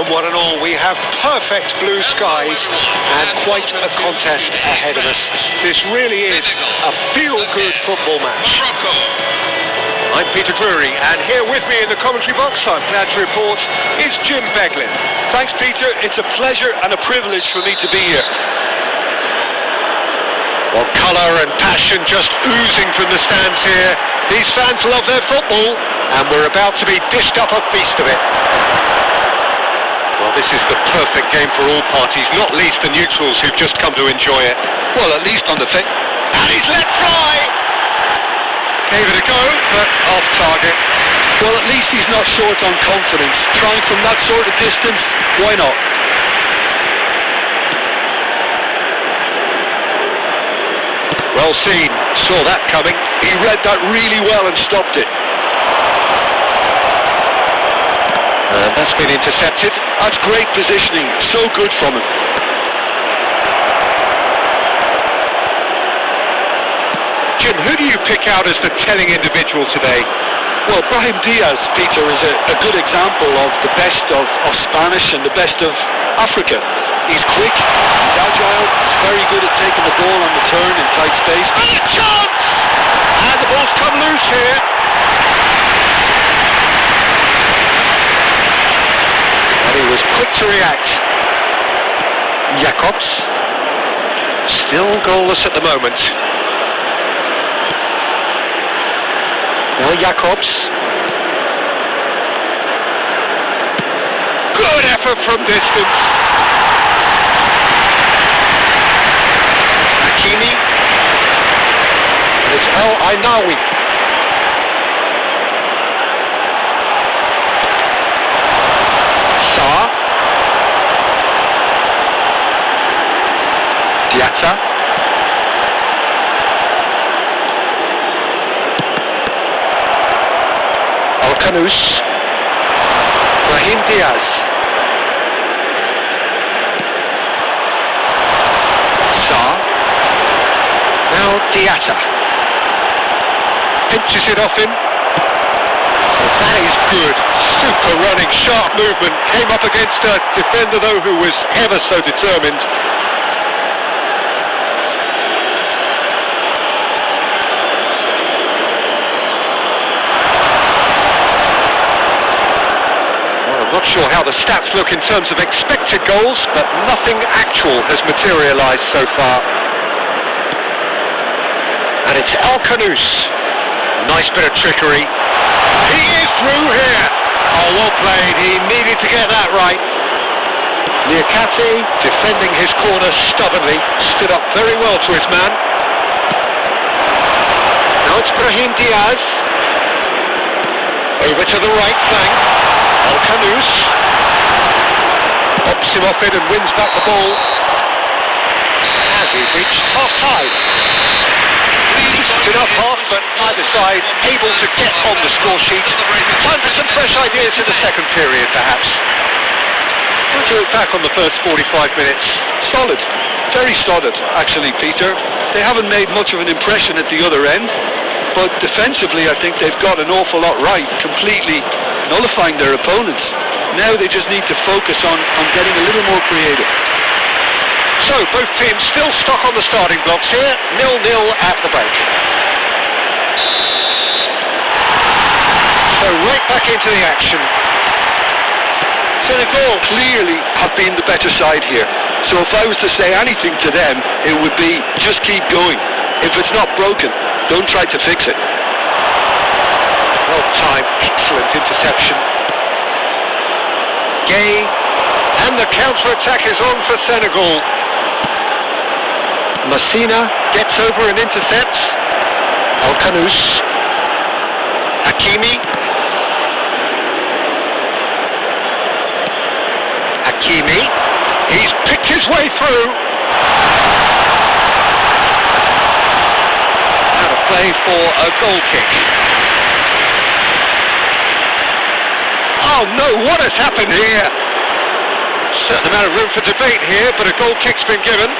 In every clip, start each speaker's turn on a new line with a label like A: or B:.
A: one and all, we have perfect blue skies and quite a contest ahead of us. This really is a feel-good football match. I'm Peter Drury, and here with me in the commentary box, I'm glad to report, is Jim Beglin.
B: Thanks, Peter. It's a pleasure and a privilege for me to be here.
A: Well, colour and passion just oozing from the stands here. These fans love their football, and we're about to be dished up a feast of it. Well, this is the perfect game for all parties, not least the neutrals who've just come to enjoy it.
B: Well, at least on the fit.
A: And he's let fly! Gave it a go, but off target.
B: Well, at least he's not short on confidence. Trying from that sort of distance, why not?
A: Well seen, saw that coming.
B: He read that really well and stopped it.
A: And that's been intercepted.
B: That's great positioning, so good from him.
A: Jim, who do you pick out as the telling individual today?
B: Well, Brahim Diaz, Peter, is a good example of the best of Spanish and the best of Africa. He's quick, he's agile, he's very good at taking the ball on the turn in tight space.
A: And a chance! And the ball's come loose here. And he was quick to react. Jacobs. Still goalless at the moment. Now Jacobs. Good effort from distance. Hakimi. And it's El Ainawi. Sarr. Diatta. Al-Khanous. Brahim Diaz. Sarr. Now Diatta. Pinches it off him. Well, that is good. Super running, sharp movement. Came up against a defender though who was ever so determined. Not sure how the stats look in terms of expected goals, but nothing actual has materialised so far. And it's Al-Khanous. Nice bit of trickery. He is through here. Oh, well played. He needed to get that right. Niakate, defending his corner stubbornly, stood up very well to his man. Now it's Brahim Diaz. Over to the right flank. Al-Khanous pops him off it and wins back the ball. And we've reached half-time. Decent enough half, but either side able to get on the score sheet. Time for some fresh ideas in the second period, perhaps. How do you look back on the first 45 minutes?
B: Solid, very solid, actually, Peter. They haven't made much of an impression at the other end, but defensively I think they've got an awful lot right, completely nullifying their opponents. Now they just need to focus on getting a little more creative.
A: So both teams still stuck on the starting blocks here, 0-0 at the break. So right back into the action.
B: Senegal clearly have been the better side here. So if I was to say anything to them, it would be just keep going. If it's not broken, don't try to fix it.
A: Well timed, excellent interception. Gay, and the counter-attack is on for Senegal. Massina gets over and intercepts. Al-Khanous. Hakimi. Hakimi. He's picked his way through. Out of play for a goal kick. Oh no, what has happened here? Certain amount of room for debate here, but a goal kick's been given.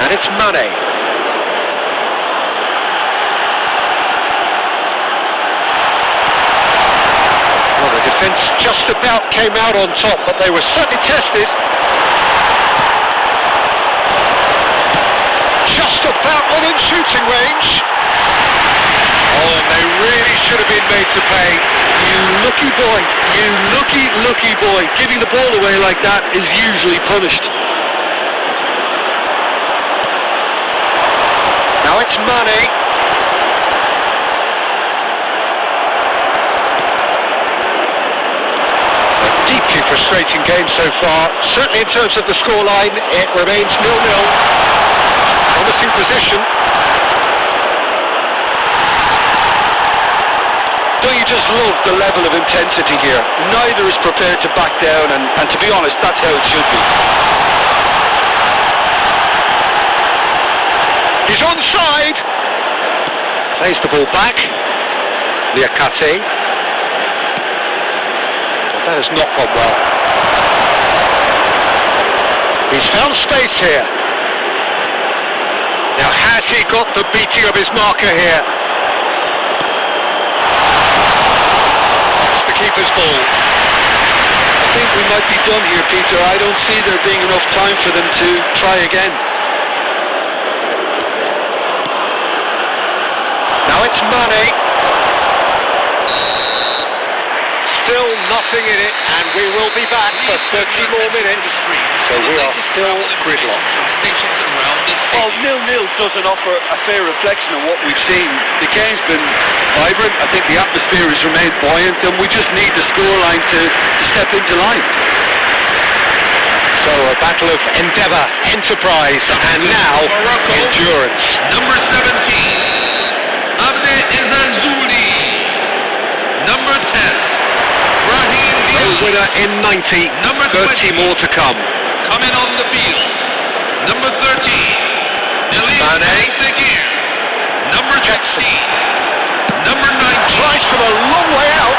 A: And it's Mane. Well, the defence just about came out on top, but they were certainly tested. Just about within shooting range. Oh, and they really should have been made to pay.
B: You lucky boy, you lucky boy. Giving the ball away like that is usually punished.
A: Now it's Mane. A deeply frustrating game so far. Certainly in terms of the scoreline, it remains 0-0. Promising position.
B: Don't you just love the level of intensity here? Neither is prepared to back down, and to be honest, that's how it should be.
A: He's onside. Plays the ball back. Niakate. Well, that has not gone well. He's found space here. Now, has he got the beating of his marker here? It's the keeper's ball.
B: I think we might be done here, Peter. I don't see there being enough time for them to try again.
A: Now it's Mane. Still nothing in it, and we will be back for 30 more minutes. So we are still gridlocked.
B: Well, 0-0 doesn't offer a fair reflection of what we've seen. The game's been vibrant. I think the atmosphere has remained buoyant, and we just need the scoreline to step into line.
A: So a battle of endeavour, enterprise, and now endurance.
C: Number 17, Abde Ezzalzouli. Number 10, Brahim
A: The
C: Diaz.
A: winner in 90,
C: Number
A: 30
C: 20.
A: more to come.
C: Coming on the field, number 13, Elie
A: Mane.
C: Seguir. Number 16, number 19,
A: Tries from a long way out.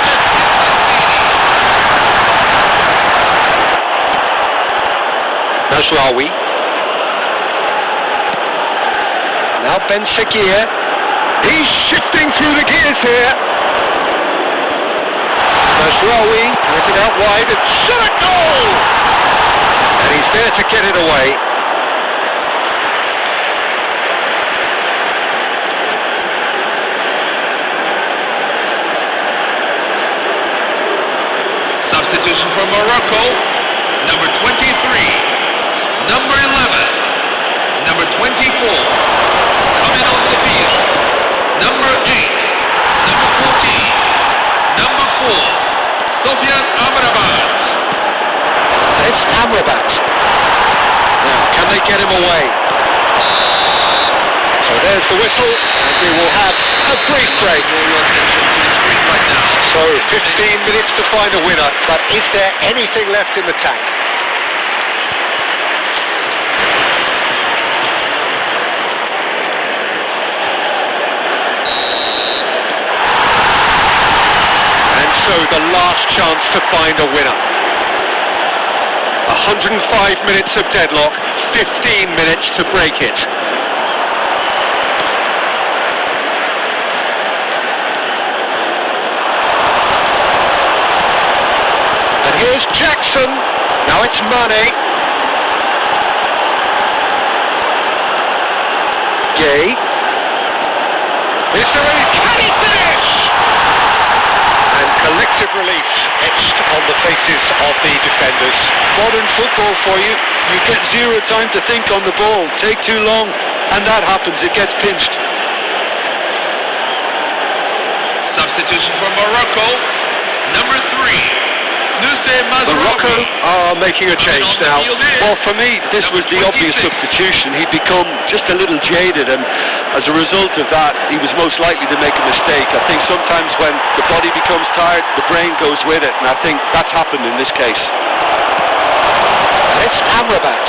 A: Nasraoui. Now Ben Seguir. He's shifting through the gears here. Nasraoui has it out wide and shot a goal! And he's there to get it away.
C: substitution for Morocco, number 23, number 11, number 24, coming on the field, number 8, number 14, number 4, Sofian Amrabat.
A: It's Amrabat. Now, can they get him away? So there's the whistle, and we will have a brief break.
C: Draw your attention to the screen right now.
A: So 15 minutes to find a winner, but is there anything left in the tank? And so the last chance to find a winner. 105 minutes of deadlock, 15 minutes to break it. And here's Jackson. Now it's Mane. Gay. Is there any... Can he finish? And collective relief etched on the faces of the defenders.
B: Modern football for you. You get zero time to think on the ball. Take too long, and that happens. It gets pinched.
C: Substitution for Morocco, number 3, Nusay
B: Morocco
C: Mazraoui.
B: are making a change now. Well, for me, this was the obvious substitution. He'd become just a little jaded, and as a result of that, he was most likely to make a mistake. I think sometimes when the body becomes tired, the brain goes with it, and I think that's happened in this case.
A: And it's Amrabat.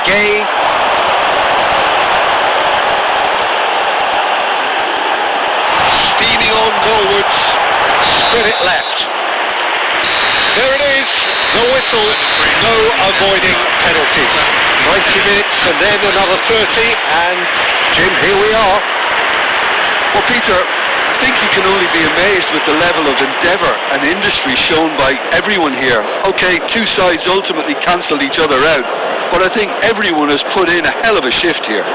A: Gay. Steaming on forwards. Spin it left. There it is, the whistle. No avoiding penalties. 90 minutes and then another 30, and Jim, here we are.
B: Well, Peter, I think you can only be amazed with the level of endeavour and industry shown by everyone here. Okay, two sides ultimately cancelled each other out, but I think everyone has put in a hell of a shift here.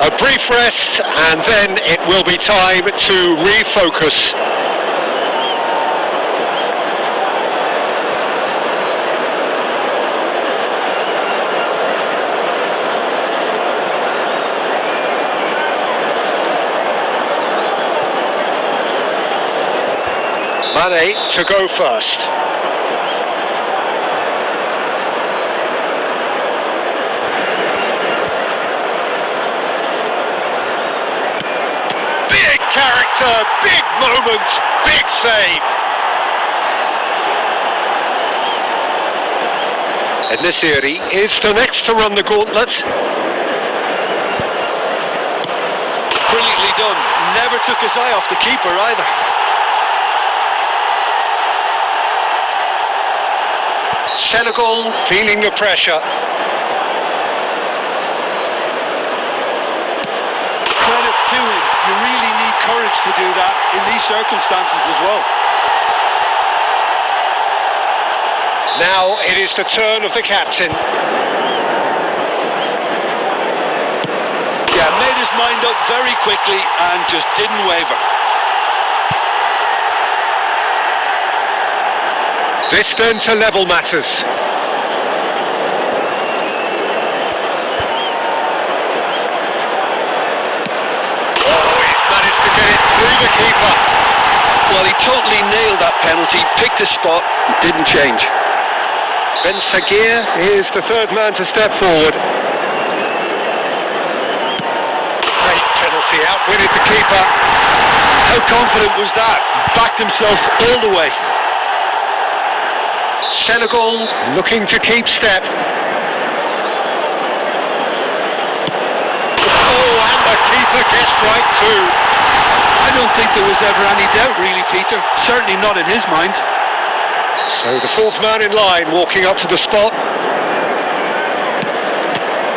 A: A brief rest, and then it will be time to refocus. Mane to go first. Big character, big moment, big save. En-Nesyri is the next to run the gauntlet.
B: Brilliantly done. Never took his eye off the keeper either.
A: Senegal feeling the pressure.
B: Credit to him. You really need courage to do that in these circumstances as well.
A: Now it is the turn of the captain.
B: Yeah, made his mind up very quickly and just didn't waver.
A: This then to level matters. Oh, he's managed to get it through the keeper.
B: Well, he totally nailed that penalty, picked his spot, and didn't change.
A: Ben Sagir is the third man to step forward. Great penalty, outwitted the keeper.
B: How confident was that? Backed himself all the way.
A: Senegal looking to keep step. Oh, and the keeper gets right too.
B: I don't think there was ever any doubt really, Peter. Certainly not in his mind.
A: So the fourth man in line walking up to the spot.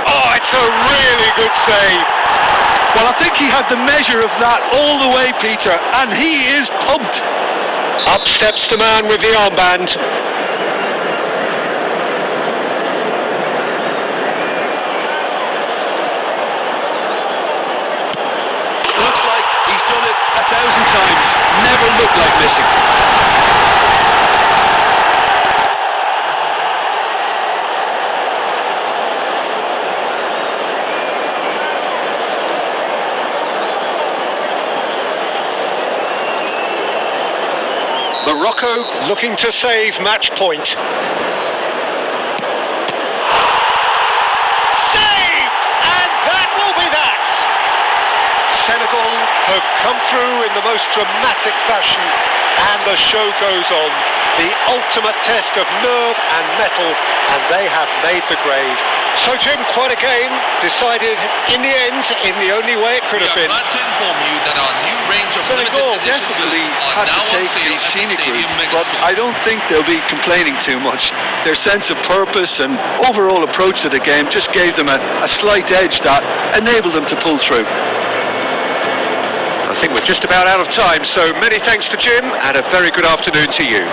A: Oh, it's a really good save.
B: Well, I think he had the measure of that all the way, Peter, and he is pumped.
A: Up steps the man with the armband.
B: Looks like he's done it 1,000 times. Never looked like missing.
A: Morocco looking to save match point. Saved! And that will be that! Senegal have come through in the most dramatic fashion, and the show goes on. The ultimate test of nerve and mettle, and they have made the grade. So Jim, quite a game, decided in the end in the only way it could have been.
C: We are glad to inform you that our new range of
B: Senegal
C: limited edition
B: definitely
C: goods are
B: had to
C: now on
B: take
C: sale
B: the
C: at
B: scenic
C: Stadium
B: route, but
C: Megastore.
B: I don't think they'll be complaining too much. Their sense of purpose and overall approach to the game just gave them a slight edge that enabled them to pull through.
A: I think we're just about out of time, so many thanks to Jim and a very good afternoon to you.